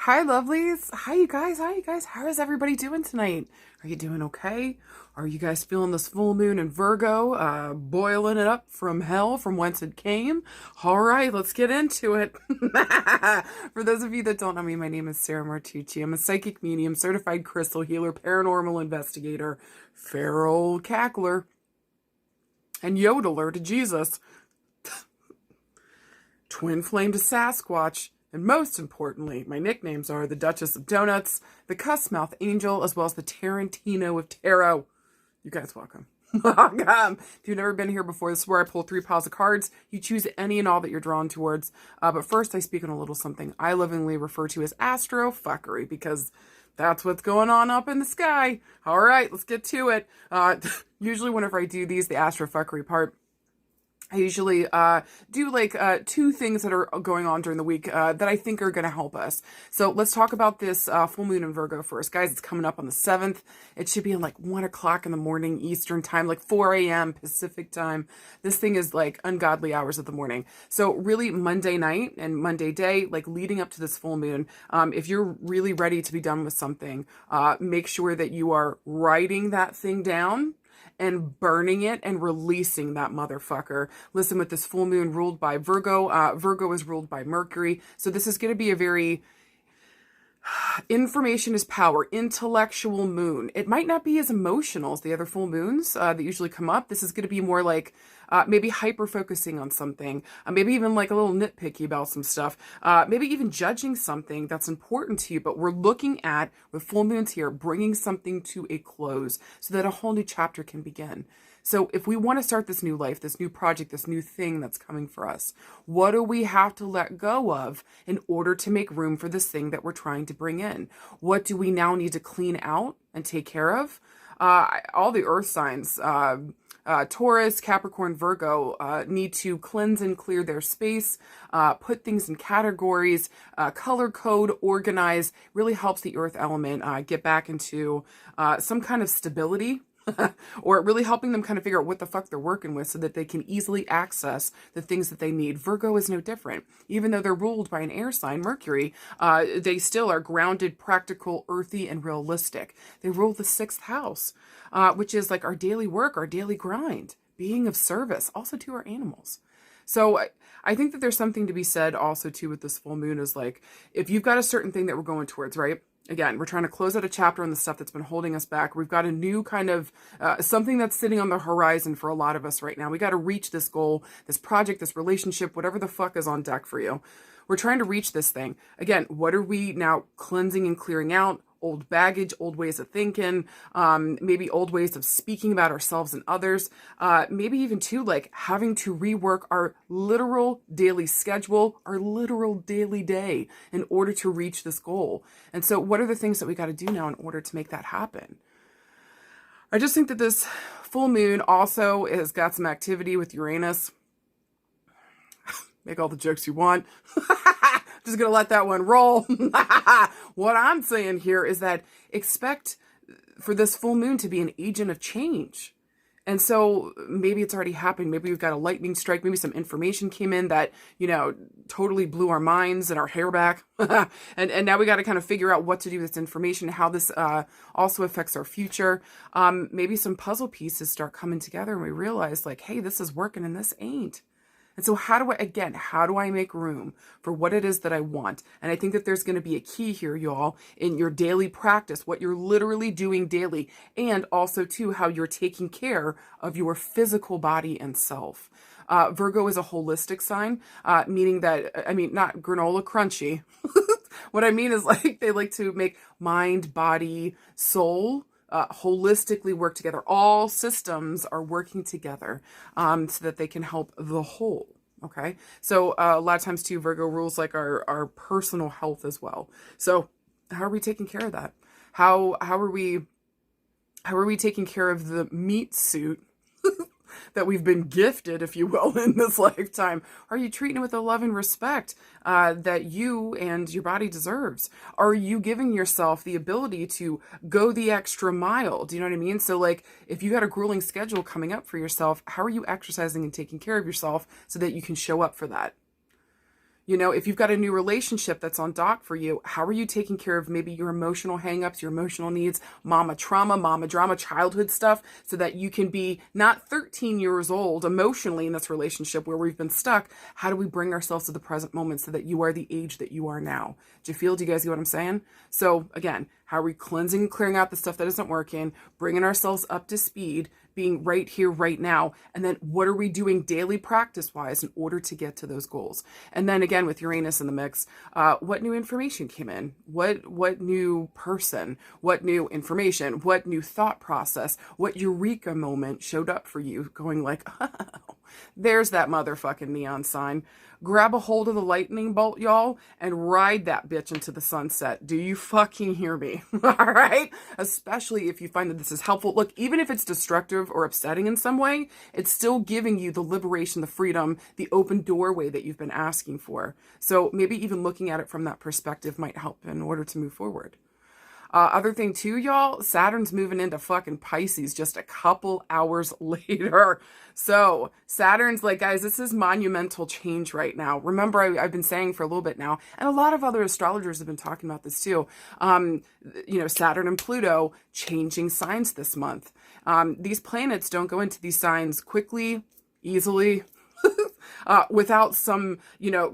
Hi, lovelies. Hi, you guys. Hi, you guys. How is everybody doing tonight? Are you doing okay? Are you guys feeling this full moon in Virgo, boiling it up from hell, from whence it came? All right, let's get into it. For those of you that don't know me, my name is Sarah Martucci. I'm a psychic medium, certified crystal healer, paranormal investigator, feral cackler, and yodeler to Jesus, twin flame to Sasquatch, and most importantly, my nicknames are the Duchess of Donuts, the Cussmouth Angel, as well as the Tarantino of Tarot. You guys welcome. Welcome. If you've never been here before, this is where I pull 3 piles of cards. You choose any and all that you're drawn towards. But first, I speak on a little something I lovingly refer to as astrofuckery, because that's what's going on up in the sky. All right, let's get to it. Usually whenever I do these, the astrofuckery part, I usually do like 2 things that are going on during the week that I think are going to help us. So let's talk about this full moon in Virgo first. Guys, it's coming up on the 7th. It should be in like 1 o'clock in the morning Eastern time, like 4 a.m. Pacific time. This thing is like ungodly hours of the morning. So really Monday night and Monday day, like leading up to this full moon, if you're really ready to be done with something, make sure that you are writing that thing down and burning it and releasing that motherfucker. Listen, with this full moon ruled by Virgo, Virgo is ruled by Mercury. So this is going to be a very information is power, intellectual moon. It might not be as emotional as the other full moons that usually come up. This is going to be more like maybe hyper focusing on something, maybe even like a little nitpicky about some stuff, maybe even judging something that's important to you. But we're looking at, with full moons here, bringing something to a close so that a whole new chapter can begin. So if we want to start this new life, this new project, this new thing that's coming for us, what do we have to let go of in order to make room for this thing that we're trying to bring in? What do we now need to clean out and take care of? All the earth signs, Taurus, Capricorn, Virgo, need to cleanse and clear their space, put things in categories, color code, organize, really helps the earth element get back into some kind of stability. Or really helping them kind of figure out what the fuck they're working with so that they can easily access the things that they need. Virgo is no different. Even though they're ruled by an air sign, Mercury, they still are grounded, practical, earthy, and realistic. They rule the 6th house, which is like our daily work, our daily grind, being of service, also to our animals. So I think that there's something to be said also too with this full moon is like, if you've got a certain thing that we're going towards, right? Again, we're trying to close out a chapter on the stuff that's been holding us back. We've got a new kind of something that's sitting on the horizon for a lot of us right now. We got to reach this goal, this project, this relationship, whatever the fuck is on deck for you. We're trying to reach this thing. Again, what are we now cleansing and clearing out? Old baggage, old ways of thinking, maybe old ways of speaking about ourselves and others, maybe even too like having to rework our literal daily schedule, our literal daily day in order to reach this goal. And so what are the things that we got to do now in order to make that happen? I just think that this full moon also has got some activity with Uranus. Make all the jokes you want. Just gonna let that one roll. What I'm saying here is that expect for this full moon to be an agent of change. And so maybe it's already happened. Maybe we've got a lightning strike. Maybe some information came in that, you know, totally blew our minds and our hair back. and now we got to kind of figure out what to do with this information, how this also affects our future. Maybe some puzzle pieces start coming together and we realize like, hey, this is working and this ain't. And so how do I make room for what it is that I want? And I think that there's going to be a key here, y'all, in your daily practice, what you're literally doing daily, and also too, how you're taking care of your physical body and self. Virgo is a holistic sign, meaning that, I mean, not granola crunchy. What I mean is like, they like to make mind, body, soul, holistically work together. All systems are working together so that they can help the whole. Okay. So a lot of times too, Virgo rules like our personal health as well. So how are we taking care of that? How are we taking care of the meat suit that we've been gifted, if you will, in this lifetime? Are you treating it with the love and respect that you and your body deserves? Are you giving yourself the ability to go the extra mile? Do you know what I mean? So like, if you got a grueling schedule coming up for yourself, how are you exercising and taking care of yourself so that you can show up for that? You know, if you've got a new relationship that's on dock for you, how are you taking care of maybe your emotional hangups, your emotional needs, mama trauma, mama drama, childhood stuff, so that you can be not 13 years old emotionally in this relationship where we've been stuck? How do we bring ourselves to the present moment so that you are the age that you are now? Do you guys get what I'm saying? So again, how are we cleansing and clearing out the stuff that isn't working, bringing ourselves up to speed, being right here, right now, and then what are we doing daily practice-wise in order to get to those goals? And then again, with Uranus in the mix, what new information came in? What new person? What new information? What new thought process? What eureka moment showed up for you going like, oh, there's that motherfucking neon sign. Grab a hold of the lightning bolt, y'all, and ride that bitch into the sunset. Do you fucking hear me? All right? Especially if you find that this is helpful. Look, even if it's destructive or upsetting in some way, it's still giving you the liberation, the freedom, the open doorway that you've been asking for. So maybe even looking at it from that perspective might help in order to move forward. Other thing too, y'all, Saturn's moving into fucking Pisces just a couple hours later. So Saturn's like, guys, this is monumental change right now. Remember, I've been saying for a little bit now, and a lot of other astrologers have been talking about this too. Saturn and Pluto changing signs this month. These planets don't go into these signs quickly, easily, without some,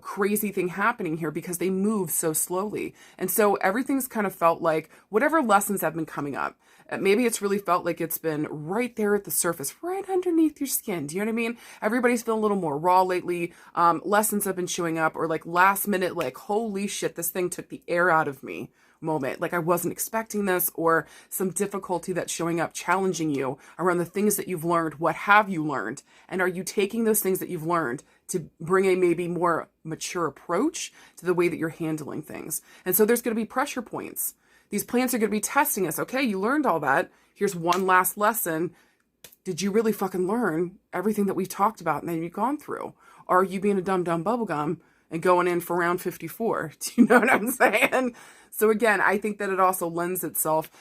crazy thing happening here, because they move so slowly. And so everything's kind of felt like whatever lessons have been coming up, maybe it's really felt like it's been right there at the surface, right underneath your skin. Do you know what I mean? Everybody's feeling a little more raw lately. Lessons have been showing up, or like last minute, like, holy shit, this thing took the air out of me moment. Like I wasn't expecting this, or some difficulty that's showing up, challenging you around the things that you've learned. What have you learned? And are you taking those things that you've learned to bring a maybe more mature approach to the way that you're handling things? And so there's going to be pressure points. These plants are going to be testing us. Okay, you learned all that. Here's one last lesson. Did you really fucking learn everything that we've talked about and that you've gone through? Or are you being a dumb bubblegum and going in for round 54? Do you know what I'm saying? So again, I think that it also lends itself,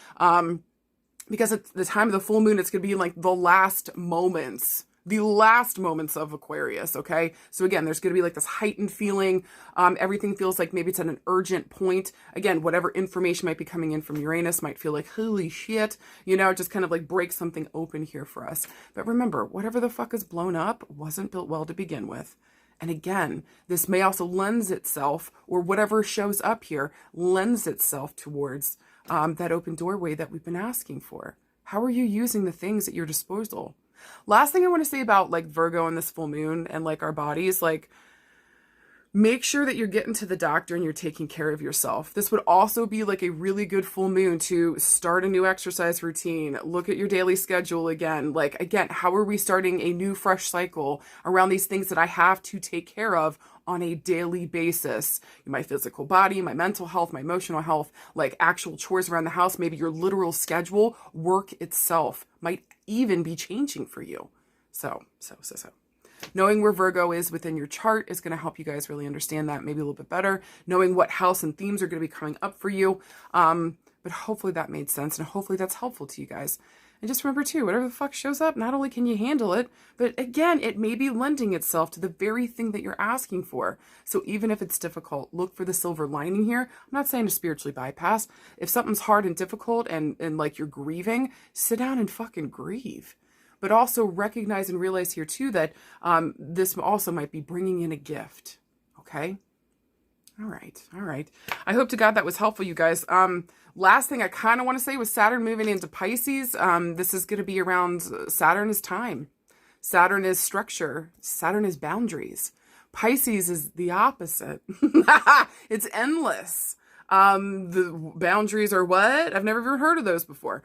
because at the time of the full moon, it's going to be like the last moments of Aquarius, okay? So again, there's going to be like this heightened feeling. Everything feels like maybe it's at an urgent point. Again, whatever information might be coming in from Uranus might feel like, holy shit, just kind of like break something open here for us. But remember, whatever the fuck is blown up wasn't built well to begin with. And again, this may also lends itself, or whatever shows up here, lends itself towards that open doorway that we've been asking for. How are you using the things at your disposal? Last thing I want to say about like Virgo and this full moon and like our bodies, like, make sure that you're getting to the doctor and you're taking care of yourself. This would also be like a really good full moon to start a new exercise routine. Look at your daily schedule again. Like, again, how are we starting a new fresh cycle around these things that I have to take care of on a daily basis? My physical body, my mental health, my emotional health, like actual chores around the house, maybe your literal schedule, work itself might even be changing for you. So. Knowing where Virgo is within your chart is going to help you guys really understand that maybe a little bit better. Knowing what house and themes are going to be coming up for you. But hopefully that made sense, and hopefully that's helpful to you guys. And just remember too, whatever the fuck shows up, not only can you handle it, but again, it may be lending itself to the very thing that you're asking for. So even if it's difficult, look for the silver lining here. I'm not saying to spiritually bypass. If something's hard and difficult and like you're grieving, sit down and fucking grieve. But also recognize and realize here too that this also might be bringing in a gift. Okay? All right. I hope to God that was helpful, you guys. Last thing I kind of want to say was Saturn moving into Pisces. This is going to be around Saturn is time. Saturn is structure. Saturn is boundaries. Pisces is the opposite. It's endless. The boundaries are what? I've never even heard of those before.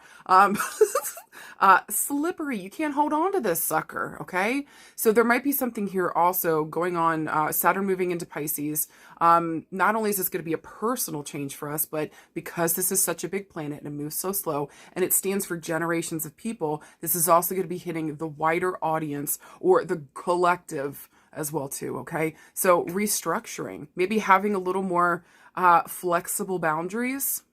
Slippery. You can't hold on to this sucker. Okay. So there might be something here also going on. Saturn moving into Pisces. Not only is this going to be a personal change for us, but because this is such a big planet and it moves so slow and it stands for generations of people, this is also going to be hitting the wider audience or the collective as well too. Okay. So restructuring, maybe having a little more flexible boundaries,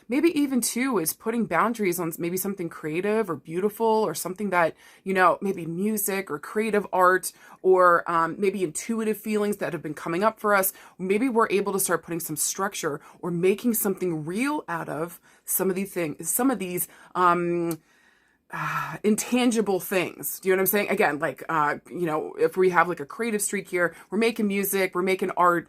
maybe even too is putting boundaries on maybe something creative or beautiful or something that, you know, maybe music or creative art or maybe intuitive feelings that have been coming up for us. Maybe we're able to start putting some structure or making something real out of some of these things, some of these intangible things. Do you know what I'm saying? Again, like, you know, if we have like a creative streak here, we're making music, we're making art,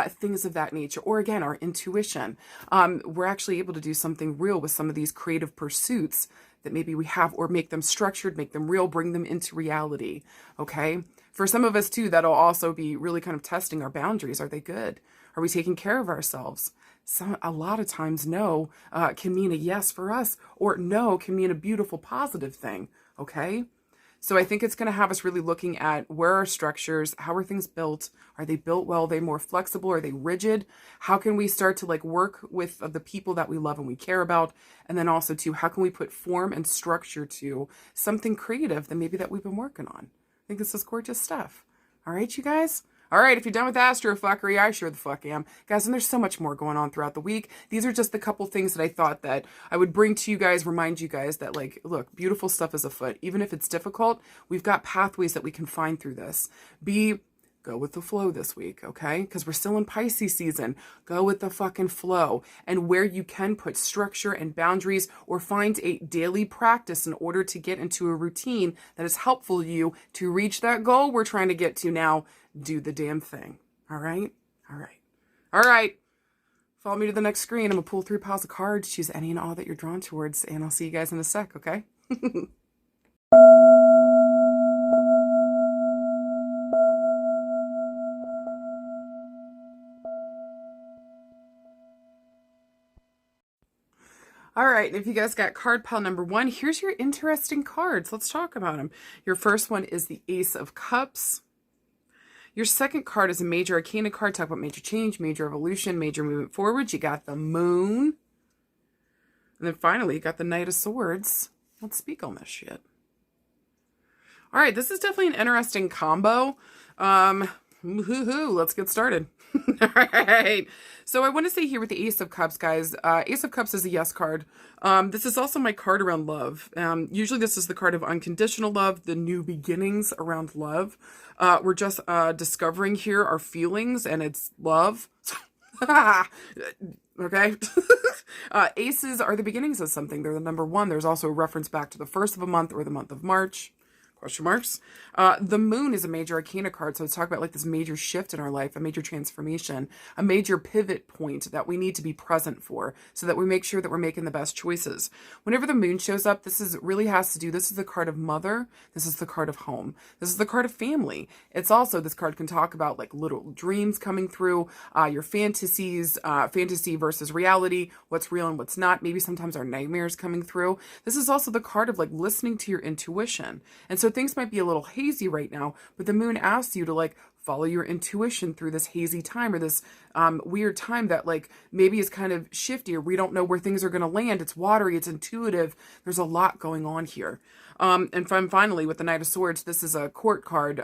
things of that nature. Or again, our intuition. We're actually able to do something real with some of these creative pursuits that maybe we have, or make them structured, make them real, bring them into reality. Okay. For some of us too, that'll also be really kind of testing our boundaries. Are they good? Are we taking care of ourselves? A lot of times no can mean a yes for us, or no can mean a beautiful positive thing. Okay. So I think it's going to have us really looking at where are structures, how are things built? Are they built well? Are they more flexible? Are they rigid? How can we start to like work with the people that we love and we care about? And then also too, how can we put form and structure to something creative that maybe that we've been working on? I think this is gorgeous stuff. All right, you guys. All right, if you're done with astrofuckery, I sure the fuck am. Guys, and there's so much more going on throughout the week. These are just the couple things that I thought that I would bring to you guys, remind you guys that, like, look, beautiful stuff is afoot. Even if it's difficult, we've got pathways that we can find through this. Go with the flow this week, okay? Because we're still in Pisces season. Go with the fucking flow. And where you can put structure and boundaries, or find a daily practice in order to get into a routine that is helpful to you to reach that goal we're trying to get to now, do the damn thing. All right? All right. All right. Follow me to the next screen. I'm going to pull 3 piles of cards, choose any and all that you're drawn towards, and I'll see you guys in a sec, okay? All right, if you guys got card pile number 1, here's your interesting cards. Let's talk about them. Your first one is the Ace of Cups. Your second card is a major arcana card. Talk about major change, major evolution, major movement forward. You got the Moon. And then finally, you got the Knight of Swords. Let's speak on this shit. All right, this is definitely an interesting combo. Let's get started. All right. So I want to say here with the Ace of Cups, guys, Ace of Cups is a yes card. This is also my card around love. Usually this is the card of unconditional love, the new beginnings around love. We're just discovering here our feelings, and it's love. Okay. Aces are the beginnings of something. They're the number 1. There's also a reference back to the first of a month, or the month of March. Question marks. The Moon is a major arcana card, so let's talk about like this major shift in our life, a major transformation, a major pivot point that we need to be present for, so that we make sure that we're making the best choices. Whenever the Moon shows up, this is the card of mother. This is the card of home. This is the card of family. It's also, this card can talk about like little dreams coming through, your fantasies, fantasy versus reality, what's real and what's not. Maybe sometimes our nightmares coming through. This is also the card of like listening to your intuition. And so things might be a little hazy right now, but the Moon asks you to like follow your intuition through this hazy time, or this weird time that like maybe is kind of shifty, or we don't know where things are going to land. It's watery, it's intuitive. There's a lot going on here. And finally, with the Knight of Swords, this is a court card.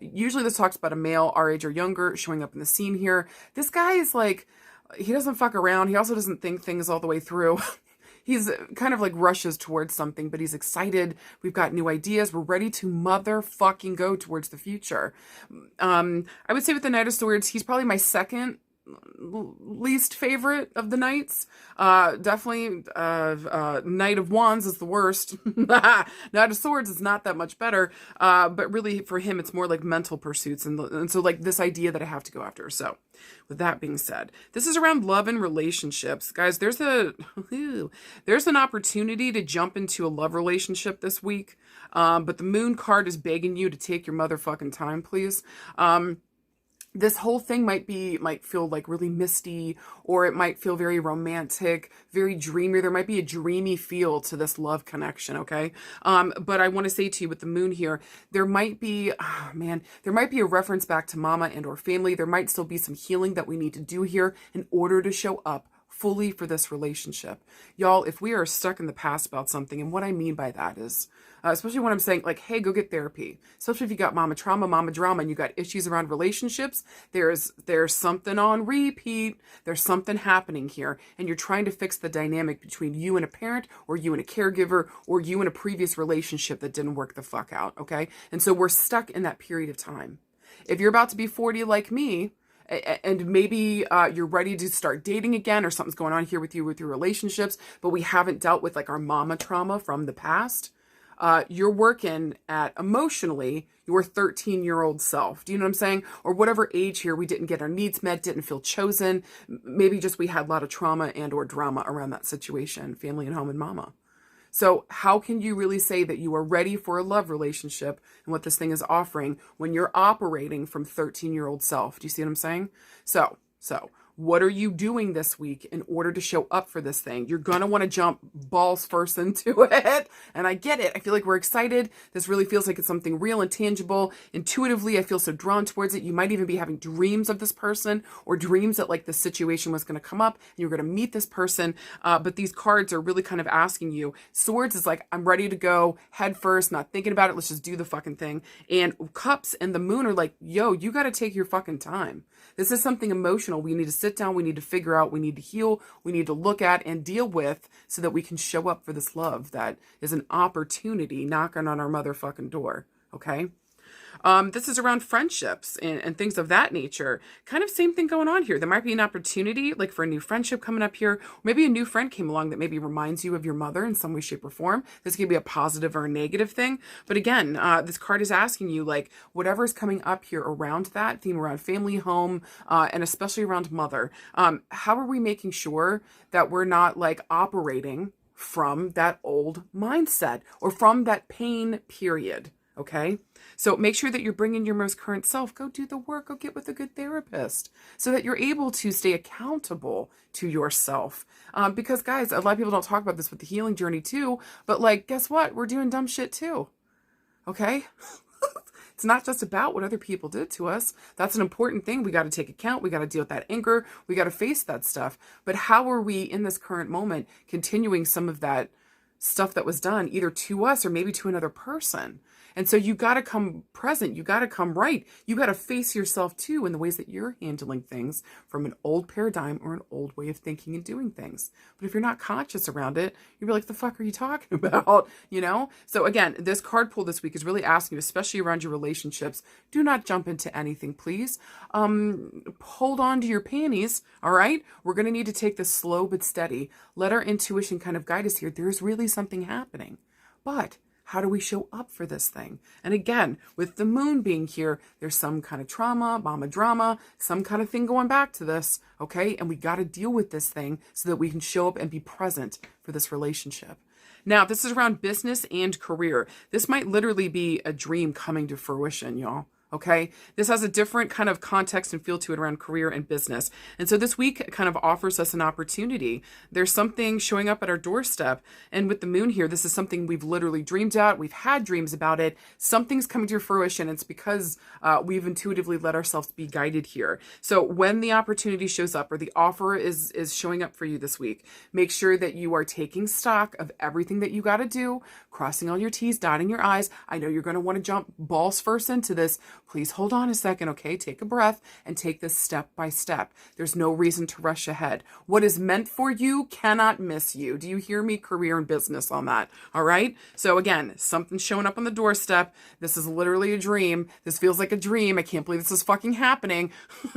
Usually this talks about a male our age or younger showing up in the scene here. This guy is like, he doesn't fuck around. He also doesn't think things all the way through. He's kind of like rushes towards something, but he's excited. We've got new ideas. We're ready to motherfucking go towards the future. I would say with the Knight of Swords, he's probably my second least favorite of the knights. Definitely Knight of Wands is the worst. Knight of Swords is not that much better, but really for him it's more like mental pursuits, and so like this idea that I have to go after. So with that being said, this is around love and relationships, guys. There's an opportunity to jump into a love relationship this week, but the Moon card is begging you to take your motherfucking time, please. This whole thing might feel like really misty, or it might feel very romantic, very dreamy. There might be a dreamy feel to this love connection, okay? But I want to say to you with the Moon here, there might be a reference back to mama and or family. There might still be some healing that we need to do here in order to show up fully for this relationship. Y'all, if we are stuck in the past about something, and what I mean by that is, especially when I'm saying like, hey, go get therapy, especially if you got mama trauma, mama drama, and you got issues around relationships, there's something on repeat. There's something happening here, and you're trying to fix the dynamic between you and a parent, or you and a caregiver, or you and a previous relationship that didn't work the fuck out, okay? And so we're stuck in that period of time. If you're about to be 40 like me, and maybe you're ready to start dating again, or something's going on here with your relationships, but we haven't dealt with like our mama trauma from the past, you're working at emotionally your 13-year-old self. Do you know what I'm saying? Or whatever age here we didn't get our needs met, didn't feel chosen. Maybe just we had a lot of trauma and or drama around that situation, family and home and mama. So how can you really say that you are ready for a love relationship and what this thing is offering when you're operating from 13-year-old self? Do you see what I'm saying? So what are you doing this week in order to show up for this thing? You're going to want to jump balls first into it. And I get it. I feel like we're excited. This really feels like it's something real and tangible. Intuitively, I feel so drawn towards it. You might even be having dreams of this person, or dreams that like the situation was going to come up and you're going to meet this person. But these cards are really kind of asking you. Swords is like, I'm ready to go head first, not thinking about it. Let's just do the fucking thing. And Cups and the Moon are like, yo, you got to take your fucking time. This is something emotional. We need to sit down. We need to figure out. We need to heal. We need to look at and deal with so that we can show up for this love that is an opportunity knocking on our motherfucking door. Okay? This is around friendships and things of that nature. Kind of same thing going on here. There might be an opportunity like for a new friendship coming up here. Maybe a new friend came along that maybe reminds you of your mother in some way, shape, or form. This could be a positive or a negative thing. But again, this card is asking you like whatever is coming up here around that theme, around family, home, and especially around mother. How are we making sure that we're not like operating from that old mindset or from that pain period? Okay, so make sure that you're bringing your most current self. Go do the work. Go get with a good therapist so that you're able to stay accountable to yourself. Because guys, a lot of people don't talk about this with the healing journey too, but like, guess what? We're doing dumb shit too. Okay. It's not just about what other people did to us. That's an important thing. We got to take account. We got to deal with that anger. We got to face that stuff. But how are we in this current moment continuing some of that stuff that was done either to us or maybe to another person? And so you got to come present. You got to come right. You got to face yourself too in the ways that you're handling things from an old paradigm or an old way of thinking and doing things. But if you're not conscious around it, you'll be like, the fuck are you talking about? You know? So again, this card pull this week is really asking you, especially around your relationships, do not jump into anything, please. Hold on to your panties. All right. We're going to need to take this slow but steady. Let our intuition kind of guide us here. There's really something happening, but how do we show up for this thing? And again, with the Moon being here, there's some kind of trauma, mama drama, some kind of thing going back to this, okay? And we got to deal with this thing so that we can show up and be present for this relationship. Now, this is around business and career. This might literally be a dream coming to fruition, y'all. Okay, this has a different kind of context and feel to it around career and business. And so this week kind of offers us an opportunity. There's something showing up at our doorstep. And with the Moon here, this is something we've literally dreamed out. We've had dreams about it. Something's coming to fruition. It's because we've intuitively let ourselves be guided here. So when the opportunity shows up or the offer is showing up for you this week, make sure that you are taking stock of everything that you got to do, crossing all your T's, dotting your I's. I know you're going to want to jump balls first into this. Please hold on a second, okay? Take a breath and take this step by step. There's no reason to rush ahead. What is meant for you cannot miss you. Do you hear me? Career and business on that, all right? So again, something's showing up on the doorstep. This is literally a dream. This feels like a dream. I can't believe this is fucking happening,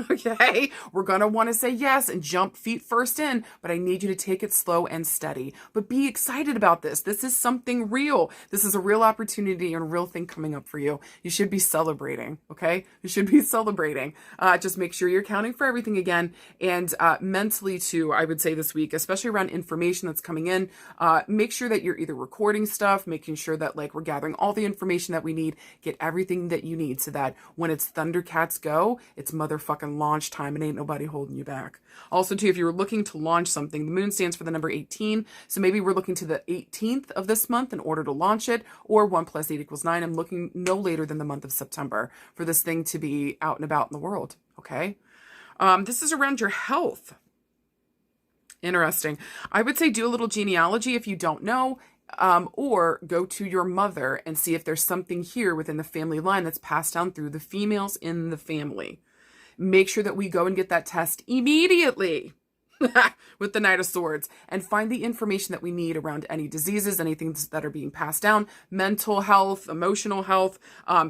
okay? We're going to want to say yes and jump feet first in, but I need you to take it slow and steady. But be excited about this. This is something real. This is a real opportunity and a real thing coming up for you. You should be celebrating. Okay, you should be celebrating. Just make sure you're accounting for everything again, and mentally too. I would say this week, especially around information that's coming in, make sure that you're either recording stuff, making sure that like we're gathering all the information that we need, get everything that you need, so that when it's Thundercats go, it's motherfucking launch time and ain't nobody holding you back. Also too, if you're looking to launch something, the Moon stands for the number 18, so maybe we're looking to the 18th of this month in order to launch it, or 1 + 8 = 9. I'm looking no later than the month of September for this thing to be out and about in the world, okay? This is around your health. Interesting. I would say do a little genealogy if you don't know, or go to your mother and see if there's something here within the family line that's passed down through the females in the family. Make sure that we go and get that test immediately. With the Knight of Swords, and find the information that we need around any diseases, anything that are being passed down, mental health, emotional health,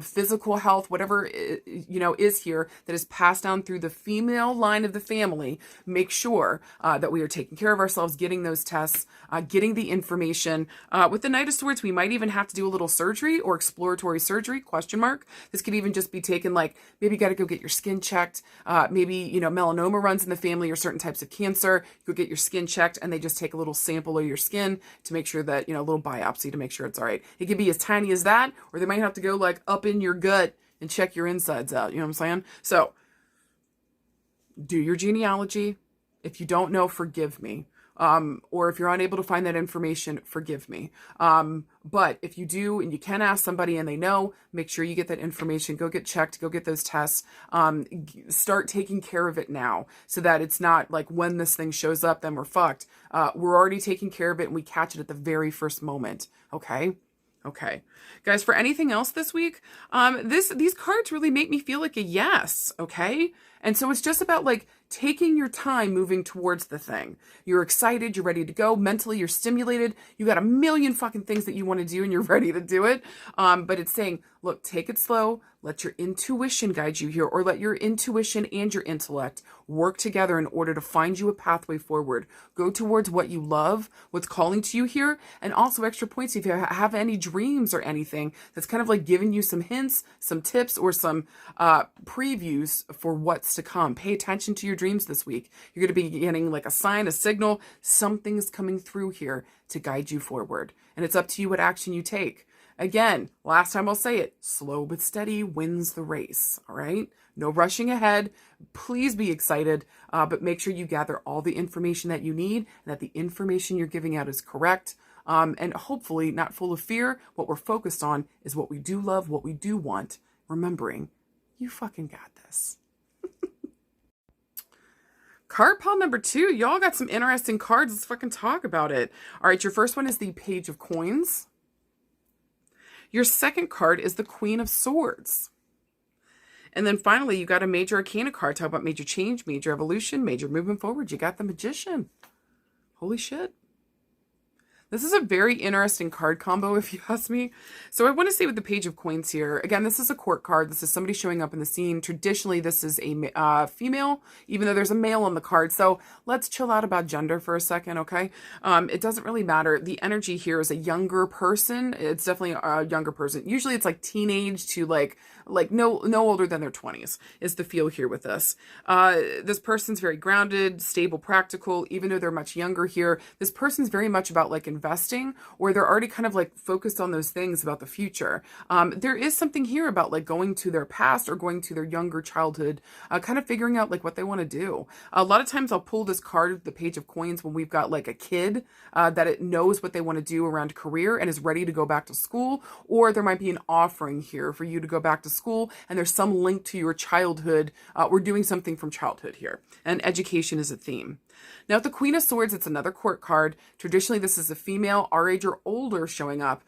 physical health, whatever, is here that is passed down through the female line of the family. Make sure that we are taking care of ourselves, getting those tests, getting the information. With the Knight of Swords, we might even have to do a little surgery or exploratory surgery, question mark. This could even just be taken, like, maybe you got to go get your skin checked. Maybe, melanoma runs in the family or certain types of cancer. Go get your skin checked, and they just take a little sample of your skin to make sure that, a little biopsy to make sure it's all right. It could be as tiny as that, or they might have to go like up in your gut and check your insides out. You know what I'm saying? So do your genealogy. If you don't know, forgive me. Or if you're unable to find that information, forgive me. But if you do and you can ask somebody and they know, make sure you get that information, go get checked, go get those tests, start taking care of it now so that it's not like when this thing shows up, then we're fucked. We're already taking care of it and we catch it at the very first moment. Okay. Okay. Guys, for anything else this week, these cards really make me feel like a yes. Okay. And so it's just about like taking your time moving towards the thing. You're excited, you're ready to go. Mentally, you're stimulated. You got a million fucking things that you want to do and you're ready to do it. But it's saying, look, take it slow. Let your intuition guide you here, or let your intuition and your intellect work together in order to find you a pathway forward. Go towards what you love, what's calling to you here, and also extra points if you have any dreams or anything that's kind of like giving you some hints, some tips, or some previews for what's to come. Pay attention to your dreams this week. You're going to be getting like a sign, a signal. Something's coming through here to guide you forward. And it's up to you what action you take. Again, last time I'll say it, slow but steady wins the race, all right? No rushing ahead. Please be excited, but make sure you gather all the information that you need and that the information you're giving out is correct, and hopefully not full of fear. What we're focused on is what we do love, what we do want, remembering you fucking got this. Card pile number 2. Y'all got some interesting cards. Let's fucking talk about it. All right, your first one is the Page of Coins. Your second card is the Queen of Swords. And then finally, you got a Major Arcana card. Talk about major change, major evolution, major movement forward. You got the Magician. Holy shit. This is a very interesting card combo, if you ask me. So I want to say with the Page of Coins here, again, this is a court card. This is somebody showing up in the scene. Traditionally, this is a female, even though there's a male on the card. So let's chill out about gender for a second, okay? It doesn't really matter. The energy here is a younger person. It's definitely a younger person. Usually it's like teenage to like no older than their 20s is the feel here with this. This person's very grounded, stable, practical, even though they're much younger here. This person's very much about like investing, or they're already kind of like focused on those things about the future. There is something here about like going to their past or going to their younger childhood, kind of figuring out like what they want to do. A lot of times I'll pull this card, the Page of Coins, when we've got like a kid that it knows what they want to do around career and is ready to go back to school, or there might be an offering here for you to go back to school and there's some link to your childhood. We're doing something from childhood here, and education is a theme. Now, with the Queen of Swords, it's another court card. Traditionally, this is a female, our age or older, showing up.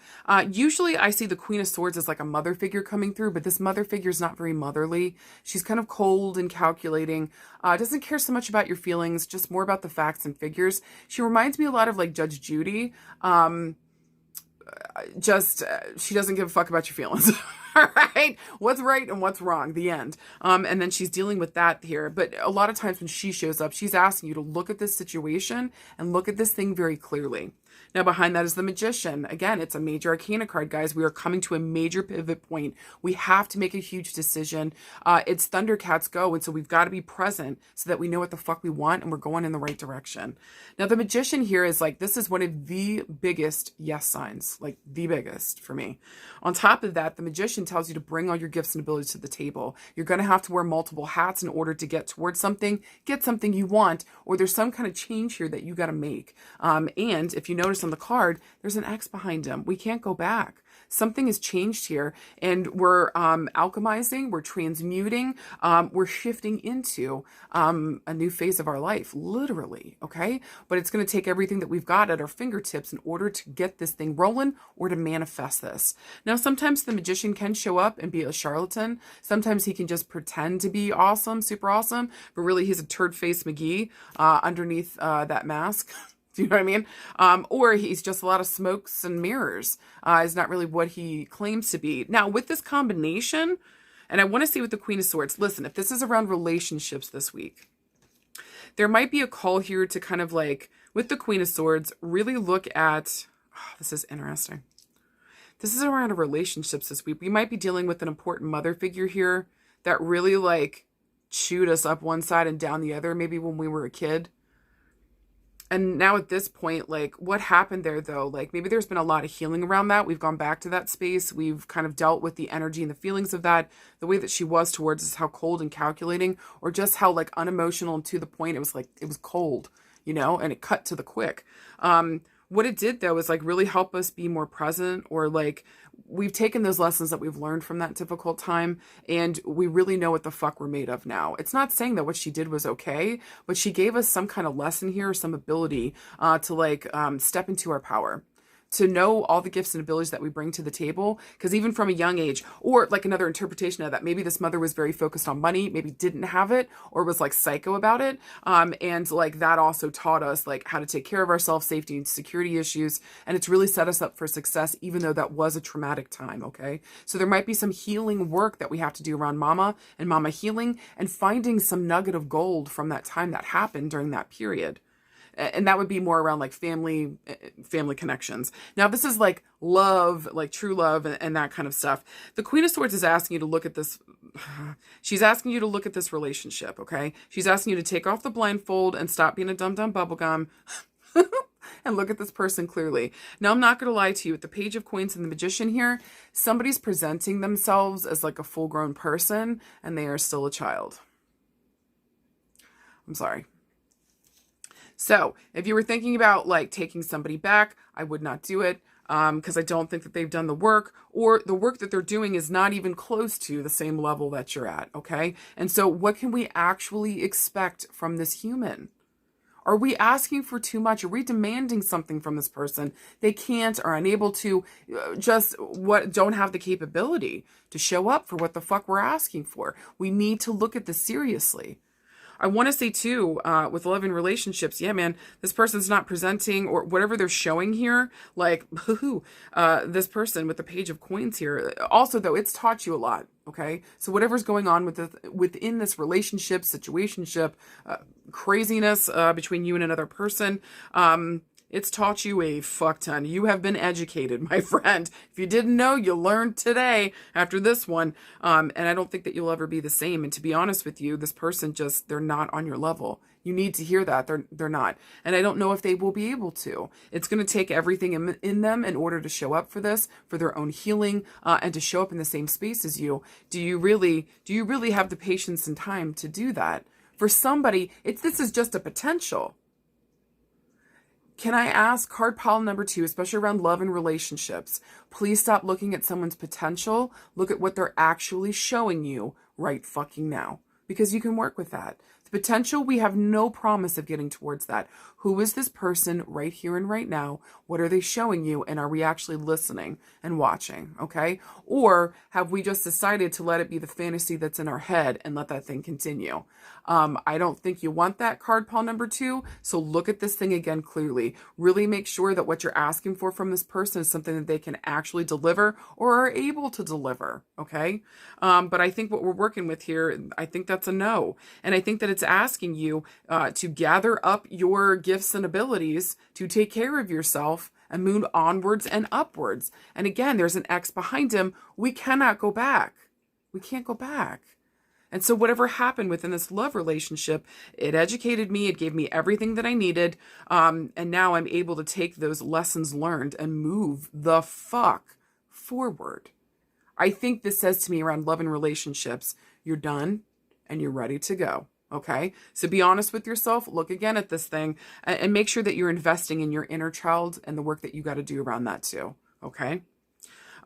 Usually, I see the Queen of Swords as like a mother figure coming through, but this mother figure is not very motherly. She's kind of cold and calculating. Doesn't care so much about your feelings, just more about the facts and figures. She reminds me a lot of like Judge Judy. She doesn't give a fuck about your feelings. All right, what's right and what's wrong, the end. And then she's dealing with that here. But a lot of times when she shows up, she's asking you to look at this situation and look at this thing very clearly. Now, behind that is the Magician. Again, it's a Major Arcana card, guys. We are coming to a major pivot point. We have to make a huge decision. It's Thundercats go, and so we've got to be present so that we know what the fuck we want and we're going in the right direction. Now, the Magician here is like, this is one of the biggest yes signs, like the biggest for me. On top of that, the Magician tells you to bring all your gifts and abilities to the table. You're going to have to wear multiple hats in order to get towards something, get something you want, or there's some kind of change here that you got to make. And if you notice on the card, there's an X behind him. We can't go back. Something has changed here, and we're alchemizing, we're transmuting, we're shifting into a new phase of our life, literally, okay? But it's going to take everything that we've got at our fingertips in order to get this thing rolling or to manifest this. Now, sometimes the magician can show up and be a charlatan. Sometimes he can just pretend to be awesome, super awesome, but really he's a turd-faced McGee underneath that mask. Do you know what I mean? Or he's just a lot of smokes and mirrors. Is not really what he claims to be. Now, with this combination, and I want to see with the Queen of Swords, listen, if this is around relationships this week, there might be a call here to kind of like, with the Queen of Swords, really look at, oh, this is interesting. This is around relationships this week. We might be dealing with an important mother figure here that really like chewed us up one side and down the other, maybe when we were a kid. And now at this point, like, what happened there, though? Like, maybe there's been a lot of healing around that. We've gone back to that space. We've kind of dealt with the energy and the feelings of that. The way that she was towards us, how cold and calculating, or just how, like, unemotional and to the point. It was like, it was cold, you know, and it cut to the quick. What it did, though, is, like, really help us be more present, or, like, we've taken those lessons that we've learned from that difficult time, and we really know what the fuck we're made of now. It's not saying that what she did was okay, but she gave us some kind of lesson here, some ability to, like, step into our power, to know all the gifts and abilities that we bring to the table. Because even from a young age, or like another interpretation of that, maybe this mother was very focused on money, maybe didn't have it, or was like psycho about it. And like that also taught us like how to take care of ourselves, safety and security issues. And it's really set us up for success, even though that was a traumatic time. Okay. So there might be some healing work that we have to do around mama and mama healing, and finding some nugget of gold from that time that happened during that period. And that would be more around like family connections. Now, this is like love, like true love and that kind of stuff. The Queen of Swords is asking you to look at this. She's asking you to look at this relationship, okay? She's asking you to take off the blindfold and stop being a dumb bubblegum and look at this person clearly. Now, I'm not going to lie to you. With the Page of Coins and the Magician here, somebody's presenting themselves as like a full-grown person, and they are still a child. I'm sorry. So if you were thinking about like taking somebody back, I would not do it because I don't think that they've done the work, or the work that they're doing is not even close to the same level that you're at, okay? And so what can we actually expect from this human? Are we asking for too much? Are we demanding something from this person they can't, or unable to, don't have the capability to show up for what the fuck we're asking for? We need to look at this seriously. I want to say too, with love and relationships, yeah, man, this person's not presenting, or whatever they're showing here, like, this person with the Page of Coins here. Also, though, it's taught you a lot, okay? So whatever's going on within this relationship, situationship, craziness between you and another person, it's taught you a fuck ton. You have been educated, my friend. If you didn't know, you learned today after this one. And I don't think that you'll ever be the same. And to be honest with you, this person they're not on your level. You need to hear that. They're not. And I don't know if they will be able to. It's going to take everything in them in order to show up for this, for their own healing, and to show up in the same space as you. Do you really have the patience and time to do that? For somebody, this is just a potential. Can I ask, card pile number 2, especially around love and relationships, please stop looking at someone's potential. Look at what they're actually showing you right fucking now, because you can work with that. The potential, we have no promise of getting towards that. Who is this person right here and right now? What are they showing you? And are we actually listening and watching? Okay. Or have we just decided to let it be the fantasy that's in our head and let that thing continue? I don't think you want that, card pile number 2. So look at this thing again clearly. Really make sure that what you're asking for from this person is something that they can actually deliver or are able to deliver. Okay. But I think what we're working with here, I think that's a no. And I think that it's asking you to gather up your gifts and abilities to take care of yourself and move onwards and upwards. And again, there's an X behind him. We cannot go back. We can't go back. And so whatever happened within this love relationship, it educated me. It gave me everything that I needed. And now I'm able to take those lessons learned and move the fuck forward. I think this says to me around love and relationships, you're done and you're ready to go. Okay. So be honest with yourself. Look again at this thing and make sure that you're investing in your inner child and the work that you got to do around that too. Okay.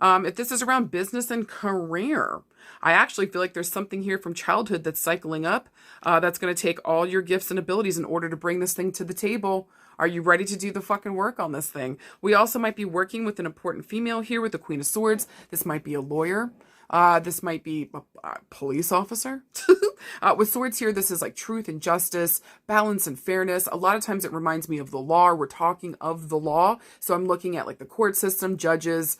If this is around business and career, I actually feel like there's something here from childhood that's cycling up. That's going to take all your gifts and abilities in order to bring this thing to the table. Are you ready to do the fucking work on this thing? We also might be working with an important female here with the Queen of Swords. This might be a lawyer. This might be a police officer. With swords here, this is like truth and justice, balance and fairness. A lot of times it reminds me of the law. We're talking of the law. So I'm looking at like the court system, judges,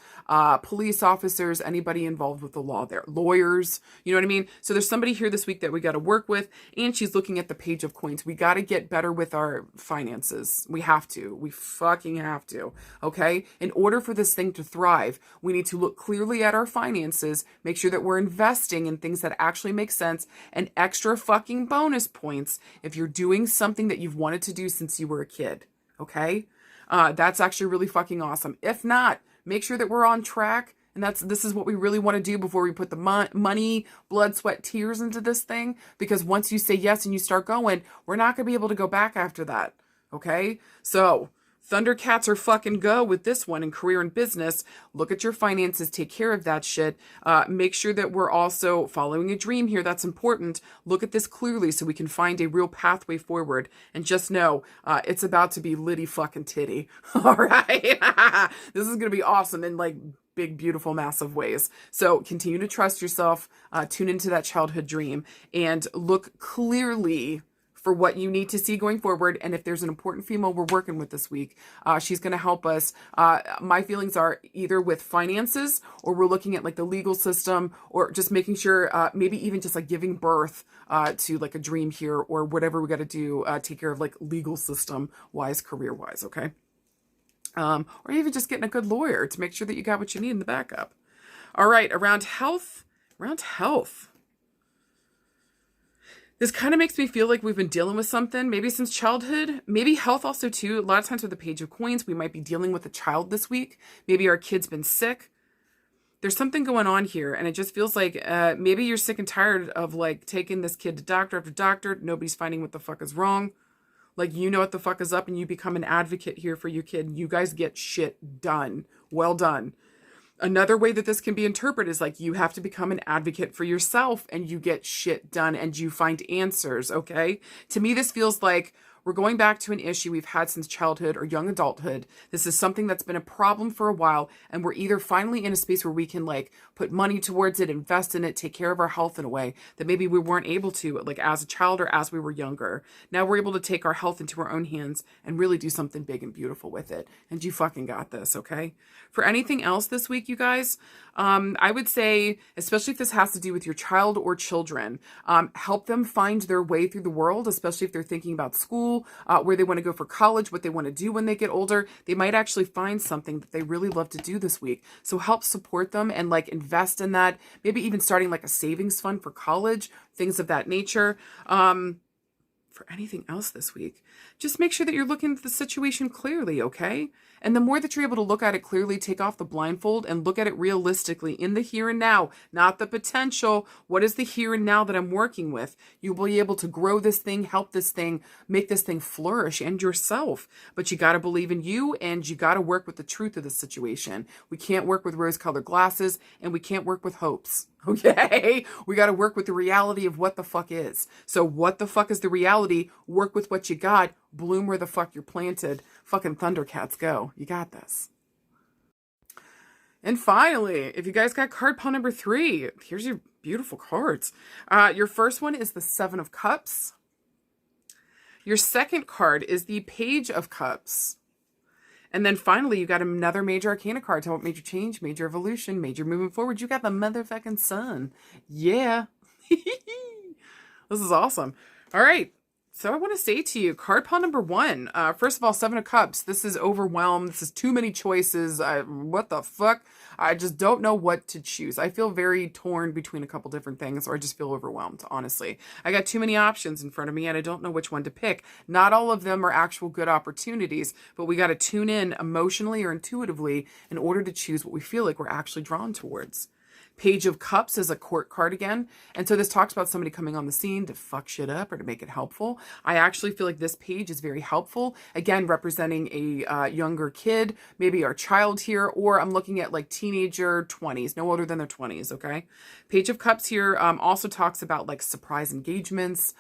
police officers, anybody involved with the law there, lawyers, you know what I mean? So there's somebody here this week that we got to work with, and she's looking at the Page of Coins. We got to get better with our finances. We have to. We fucking have to. Okay? In order for this thing to thrive, we need to look clearly at our finances, make sure that we're investing in things that actually make sense, and extra fucking bonus points if you're doing something that you've wanted to do since you were a kid. Okay? That's actually really fucking awesome. If not, make sure that we're on track. And this is what we really want to do before we put the money, blood, sweat, tears into this thing. Because once you say yes and you start going, we're not going to be able to go back after that. Okay? So, Thundercats are fucking go with this one in career and business. Look at your finances. Take care of that shit. Make sure that we're also following a dream here. That's important. Look at this clearly so we can find a real pathway forward. And just know, it's about to be litty fucking titty. All right? This is going to be awesome in like big, beautiful, massive ways. So continue to trust yourself. Tune into that childhood dream and look clearly for what you need to see going forward. And if there's an important female we're working with this week, she's going to help us. My feelings are either with finances, or we're looking at like the legal system, or just making sure, maybe even just like giving birth to like a dream here, or whatever we got to do, take care of like legal system wise, career wise. Okay. Or even just getting a good lawyer to make sure that you got what you need in the backup. All right. Around health. This kind of makes me feel like we've been dealing with something, maybe since childhood, maybe health also too. A lot of times with the Page of Coins, we might be dealing with a child this week. Maybe our kid's been sick. There's something going on here, and it just feels like maybe you're sick and tired of like taking this kid to doctor after doctor. Nobody's finding what the fuck is wrong. Like, you know what the fuck is up, and you become an advocate here for your kid. You guys get shit done. Well done. Another way that this can be interpreted is like you have to become an advocate for yourself and you get shit done and you find answers, okay? To me, this feels like we're going back to an issue we've had since childhood or young adulthood. This is something that's been a problem for a while, and we're either finally in a space where we can like put money towards it, invest in it, take care of our health in a way that maybe we weren't able to like as a child or as we were younger. Now we're able to take our health into our own hands and really do something big and beautiful with it. And you fucking got this, okay? For anything else this week, you guys, I would say, especially if this has to do with your child or children, help them find their way through the world, especially if they're thinking about school, where they want to go for college, what they want to do when they get older. They might actually find something that they really love to do this week. So help support them and like invest in that. Maybe even starting like a savings fund for college, things of that nature. For anything else this week, just make sure that you're looking at the situation clearly, okay? And the more that you're able to look at it clearly, take off the blindfold and look at it realistically in the here and now, not the potential. What is the here and now that I'm working with? You'll be able to grow this thing, help this thing, make this thing flourish, and yourself. But you got to believe in you, and you got to work with the truth of the situation. We can't work with rose-colored glasses, and we can't work with hopes. Okay? We got to work with the reality of what the fuck is. So what the fuck is the reality? Work with what you got. Bloom where the fuck you're planted. Fucking Thundercats go. You got this. And finally, if you guys got card pile number 3, here's your beautiful cards. Your first one is the 7 of Cups. Your second card is the Page of Cups. And then finally, you got another major arcana card. Tell what major change, major evolution, major moving forward. You got the motherfucking sun. Yeah. This is awesome. All right. So I want to say to you, card pile number 1. First of all, 7 of Cups. This is overwhelmed. This is too many choices. What the fuck? I just don't know what to choose. I feel very torn between a couple different things, or I just feel overwhelmed, honestly. I got too many options in front of me, and I don't know which one to pick. Not all of them are actual good opportunities, but we got to tune in emotionally or intuitively in order to choose what we feel like we're actually drawn towards. Page of Cups is a court card again. And so this talks about somebody coming on the scene to fuck shit up or to make it helpful. I actually feel like this page is very helpful. Again, representing a younger kid, maybe our child here, or I'm looking at like teenager 20s, no older than their 20s, okay? Page of Cups here also talks about like surprise engagements,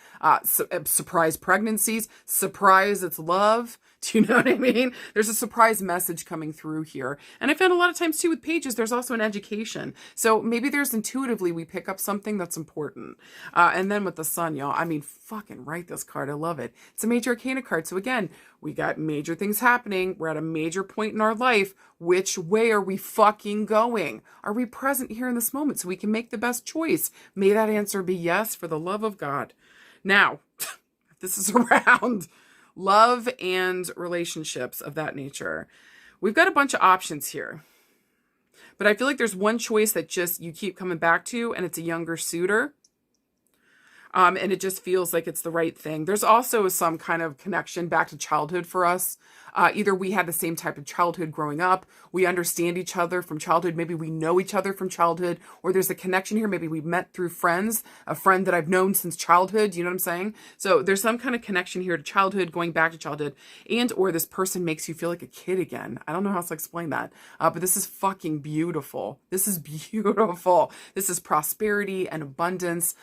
surprise pregnancies, surprise it's love. Do you know what I mean? There's a surprise message coming through here. And I found a lot of times too with pages, there's also an education. So maybe there's intuitively we pick up something that's important. And then with the sun, y'all, I mean, fucking write this card. I love it. It's a major arcana card. So again, we got major things happening. We're at a major point in our life. Which way are we fucking going? Are we present here in this moment so we can make the best choice? May that answer be yes, for the love of God. Now, this is around love and relationships of that nature. We've got a bunch of options here. But I feel like there's one choice that just you keep coming back to, and it's a younger suitor. And it just feels like it's the right thing. There's also some kind of connection back to childhood for us. Either we had the same type of childhood growing up, we understand each other from childhood, maybe we know each other from childhood, or there's a connection here. Maybe we met through friends, a friend that I've known since childhood. You know what I'm saying? So there's some kind of connection here to childhood, going back to childhood, and or this person makes you feel like a kid again. I don't know how else to explain that, but this is fucking beautiful. This is beautiful. This is prosperity and abundance.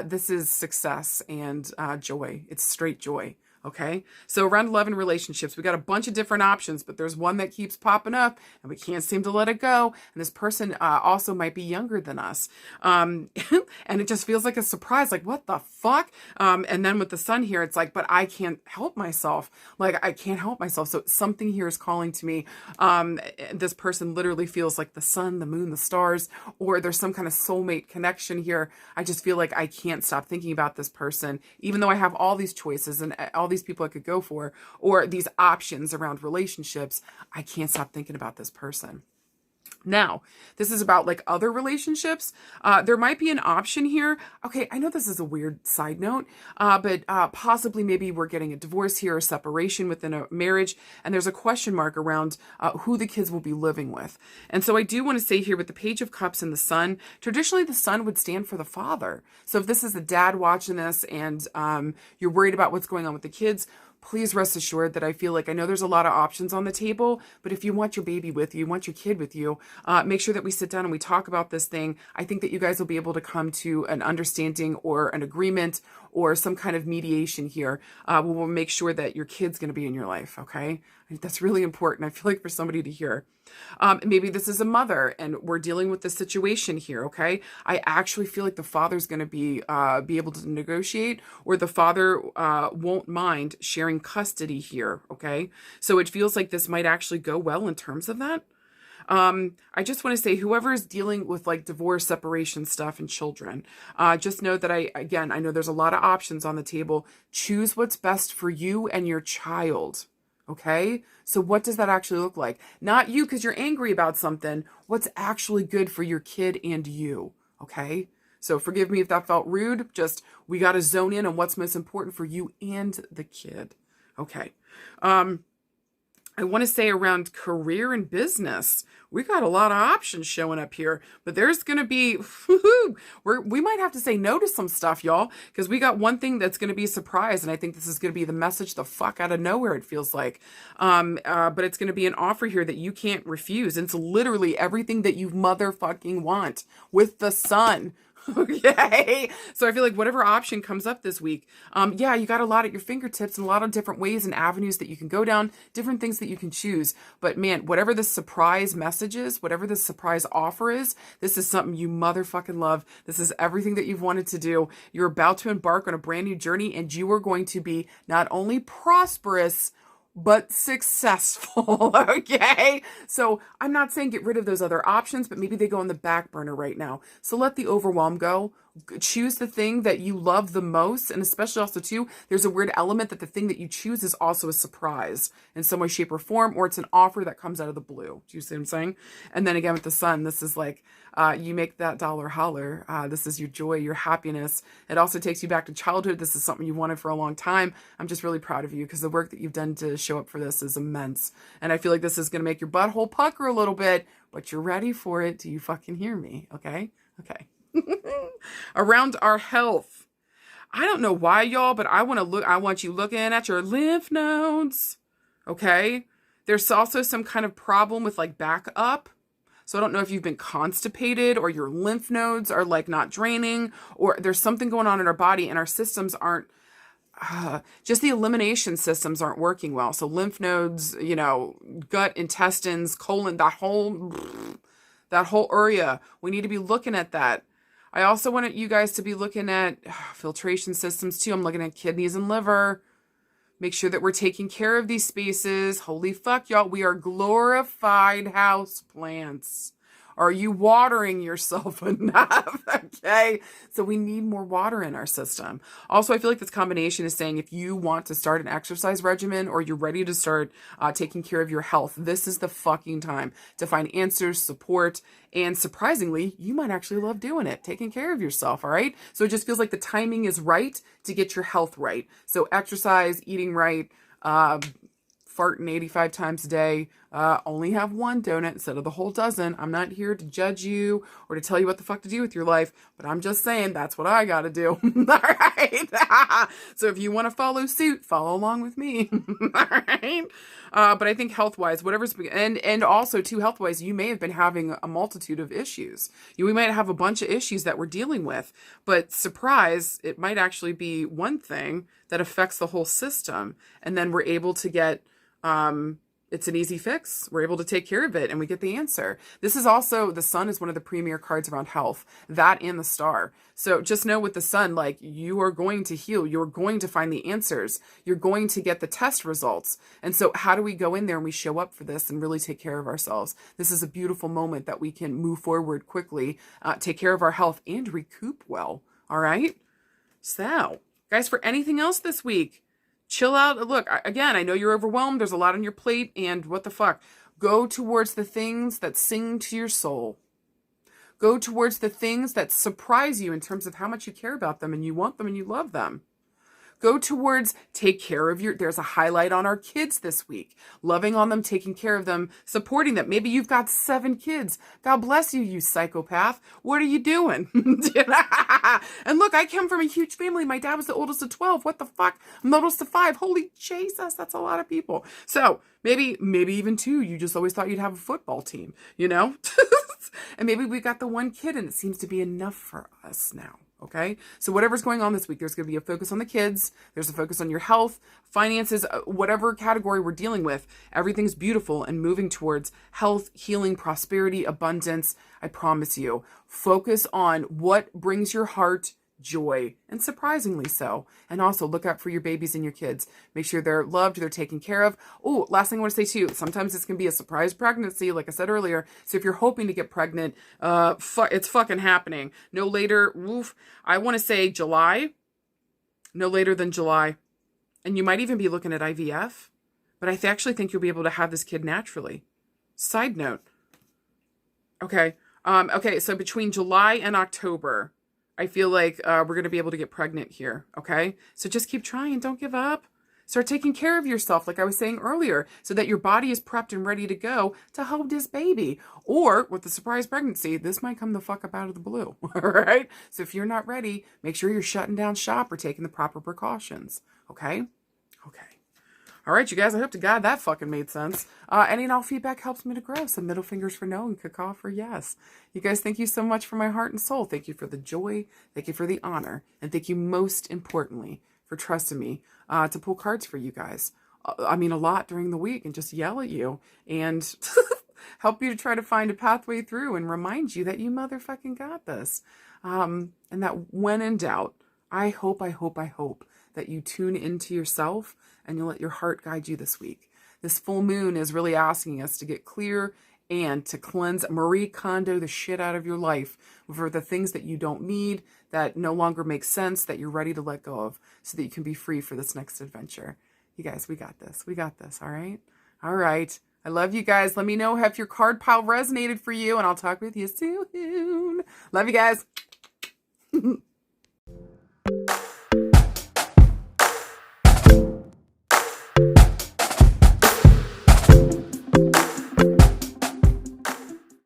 This is success and joy. It's straight joy. Okay, so around 11 relationships, we got a bunch of different options, but there's one that keeps popping up and we can't seem to let it go. And this person also might be younger than us. And it just feels like a surprise, like, what the fuck? And then with the sun here, it's like, but I can't help myself. Like, I can't help myself. So something here is calling to me. This person literally feels like the sun, the moon, the stars, or there's some kind of soulmate connection here. I just feel like I can't stop thinking about this person, even though I have all these choices and all these people I could go for, or these options around relationships. I can't stop thinking about this person. Now, this is about like other relationships. There might be an option here. Okay, I know this is a weird side note, but possibly maybe we're getting a divorce here or separation within a marriage, and there's a question mark around who the kids will be living with. And so I do want to say here with the Page of Cups and the Sun, traditionally the Sun would stand for the father. So if this is the dad watching this and you're worried about what's going on with the kids, please rest assured that I feel like I know there's a lot of options on the table, but if you want your baby with you, want your kid with you, make sure that we sit down and we talk about this thing. I think that you guys will be able to come to an understanding or an agreement or some kind of mediation here. We'll make sure that your kid's going to be in your life, okay? That's really important, I feel like, for somebody to hear. Maybe this is a mother and we're dealing with this situation here, okay? I actually feel like the father's going to be able to negotiate, or the father won't mind sharing custody here, okay? So it feels like this might actually go well in terms of that. I just want to say, whoever is dealing with like divorce, separation stuff and children, just know that I know there's a lot of options on the table. Choose what's best for you and your child. Okay, so what does that actually look like? Not you because you're angry about something. What's actually good for your kid and you? Okay, so forgive me if that felt rude. Just, we got to zone in on what's most important for you and the kid. Okay. I want to say around career and business, we got a lot of options showing up here, but there's going to be, we might have to say no to some stuff, y'all, because we got one thing that's going to be a surprise. And I think this is going to be the message the fuck out of nowhere, it feels like. But it's going to be an offer here that you can't refuse. And it's literally everything that you motherfucking want with the sun. Okay, so I feel like whatever option comes up this week, yeah, you got a lot at your fingertips and a lot of different ways and avenues that you can go down, different things that you can choose. But man, whatever the surprise message is, whatever the surprise offer is, this is something you motherfucking love. This is everything that you've wanted to do. You're about to embark on a brand new journey, and you are going to be not only prosperous, but successful. Okay, so I'm not saying get rid of those other options, but maybe they go on the back burner right now. So let the overwhelm go. choose the thing that you love the most. And especially also too, there's a weird element that the thing that you choose is also a surprise in some way, shape, or form, or it's an offer that comes out of the blue. Do you see what I'm saying? And then again with the sun, this is like, you make that dollar holler. This is your joy, your happiness. It also takes you back to childhood. This is something you wanted for a long time. I'm just really proud of you because the work that you've done to show up for this is immense. And I feel like this is going to make your butthole pucker a little bit, but you're ready for it. Do you fucking hear me? Okay? Okay. Around our health. I don't know why, y'all, but I want you looking at your lymph nodes. Okay? There's also some kind of problem with like back up. So I don't know if you've been constipated or your lymph nodes are like not draining, or there's something going on in our body and our systems aren't, just the elimination systems aren't working well. So lymph nodes, gut, intestines, colon, that whole area. We need to be looking at that. I also want you guys to be looking at filtration systems too. I'm looking at kidneys and liver. Make sure that we're taking care of these spaces. Holy fuck, y'all. We are glorified house plants. Are you watering yourself enough? Okay. So we need more water in our system. Also, I feel like this combination is saying if you want to start an exercise regimen or you're ready to start taking care of your health, this is the fucking time to find answers, support, and surprisingly, you might actually love doing it, taking care of yourself. All right. So it just feels like the timing is right to get your health right. So exercise, eating right, farting 85 times a day, only have one donut instead of the whole dozen. I'm not here to judge you or to tell you what the fuck to do with your life, but I'm just saying that's what I got to do. All right. So if you want to follow suit, follow along with me. All right. But I think health-wise, whatever's, and also too, health-wise, you may have been having a multitude of issues. We might have a bunch of issues that we're dealing with, but surprise, it might actually be one thing that affects the whole system. And then we're able to get, it's an easy fix. We're able to take care of it and we get the answer. This is also, the sun is one of the premier cards around health, that and the star. So just know with the sun, like you are going to heal. You're going to find the answers. You're going to get the test results. And so how do we go in there and we show up for this and really take care of ourselves? This is a beautiful moment that we can move forward quickly, take care of our health and recoup well. All right. So guys, for anything else this week, chill out. Look, again, I know you're overwhelmed. There's a lot on your plate and what the fuck. Go towards the things that sing to your soul. Go towards the things that surprise you in terms of how much you care about them and you want them and you love them. Go towards take care of there's a highlight on our kids this week. Loving on them, taking care of them, supporting them. Maybe you've got 7 kids. God bless you, you psychopath. What are you doing? And look, I come from a huge family. My dad was the oldest of 12. What the fuck? I'm the oldest of 5. Holy Jesus, that's a lot of people. So maybe even 2. You just always thought you'd have a football team, And maybe we got the 1 kid and it seems to be enough for us now. Okay. So whatever's going on this week, there's going to be a focus on the kids. There's a focus on your health, finances, whatever category we're dealing with. Everything's beautiful and moving towards health, healing, prosperity, abundance. I promise you, focus on what brings your heart joy, and surprisingly so. And also look out for your babies and your kids. Make sure they're loved, they're taken care of. Oh, last thing I want to say too, sometimes this can be a surprise pregnancy, like I said earlier. So if you're hoping to get pregnant, it's fucking happening. No later, I want to say July, no later than July. And you might even be looking at IVF, but I actually think you'll be able to have this kid naturally. Side note. Okay. So between July and October, I feel like we're going to be able to get pregnant here, okay? So just keep trying. Don't give up. Start taking care of yourself, like I was saying earlier, so that your body is prepped and ready to go to hold this baby. Or with the surprise pregnancy, this might come the fuck up out of the blue, all right? So if you're not ready, make sure you're shutting down shop or taking the proper precautions, okay? Okay. All right, you guys, I hope to God that fucking made sense. Any and all feedback helps me to grow. So middle fingers for no and caca for yes. You guys, thank you so much for my heart and soul. Thank you for the joy. Thank you for the honor. And thank you most importantly for trusting me to pull cards for you guys. A lot during the week and just yell at you and help you to try to find a pathway through and remind you that you motherfucking got this. And that when in doubt, I hope that you tune into yourself and you'll let your heart guide you this week. This full moon is really asking us to get clear and to cleanse, Marie Kondo the shit out of your life for the things that you don't need, that no longer make sense, that you're ready to let go of, so that you can be free for this next adventure. You guys, we got this. We got this, all right? All right. I love you guys. Let me know if your card pile resonated for you, and I'll talk with you soon. Love you guys.